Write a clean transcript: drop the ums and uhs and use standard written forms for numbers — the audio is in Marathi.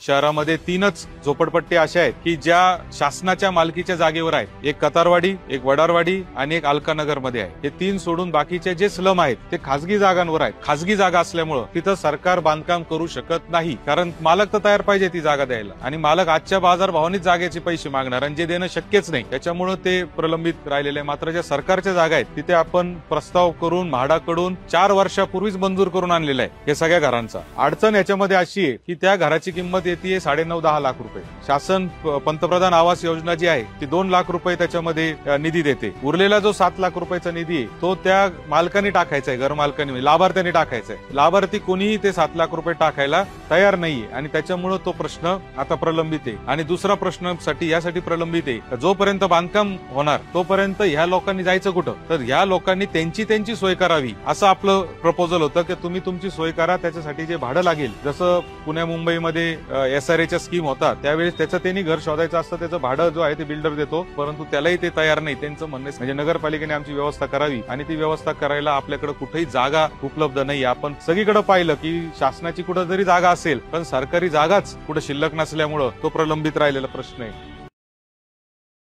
शहरामध्ये 3च झोपडपट्टी अशा आहेत की ज्या शासनाच्या मालकीच्या जागेवर आहेत. एक कतारवाडी, एक वडारवाडी आणि एक अलकानगर मध्ये आहे. हे 3 सोडून बाकीचे जे स्लम आहेत ते खासगी जागांवर आहेत. खासगी जागा असल्यामुळे तिथं सरकार बांधकाम करू शकत नाही, कारण मालक तर तयार पाहिजे ती जागा द्यायला, आणि मालक आजच्या बाजारभावानेच जागेचे पैसे मागणार आणि जे देणं शक्यच नाही. त्याच्यामुळे ते प्रलंबित राहिलेले आहे. मात्र ज्या सरकारच्या जागा आहेत तिथे आपण प्रस्ताव करून म्हाडाकडून 4 वर्षापूर्वीच मंजूर करून आणलेला आहे हे सगळ्या घरांचा. अडचण याच्यामध्ये अशी आहे की त्या घराची किंमत येते 9.5-10 लाख रुपये. शासन पंतप्रधान आवास योजना जी आहे ती 2 लाख रुपये त्याच्यामध्ये निधी देते. उरलेला जो 7 लाख रुपयाचा निधी आहे तो त्या मालकाने टाकायचा आहे, घर मालकाने, लाभार्थ्याने टाकायचा आहे. लाभार्थी कोणीही ते 7 लाख रुपये टाकायला तयार नाहीये आणि त्याच्यामुळे तो प्रश्न आता प्रलंबित आहे. आणि दुसरा प्रश्न यासाठी प्रलंबित आहे, जोपर्यंत बांधकाम होणार तोपर्यंत ह्या लोकांनी जायचं कुठं? तर ह्या लोकांनी त्यांची सोय करावी असं आपलं प्रपोजल होतं की तुम्ही तुमची सोय करा, त्याच्यासाठी जे भाडं लागेल, जसं पुणे मुंबईमध्ये SRAच्या स्कीम होता त्यावेळेस त्याचं त्यांनी घर शोधायचं असतं, त्याचं भाडं जो आहे ते बिल्डर देतो, परंतु त्यालाही ते तयार नाही. त्यांचं म्हणणं म्हणजे नगरपालिकेने आमची व्यवस्था करावी आणि ती व्यवस्था करायला आपल्याकडे कुठेही जागा उपलब्ध नाही. आपण सगळीकडे पाहिलं की शासनाची कुठं जरी जागा असेल पण सरकारी जागाच कुठे शिल्लक नसल्यामुळं तो प्रलंबित राहिलेला प्रश्न आहे.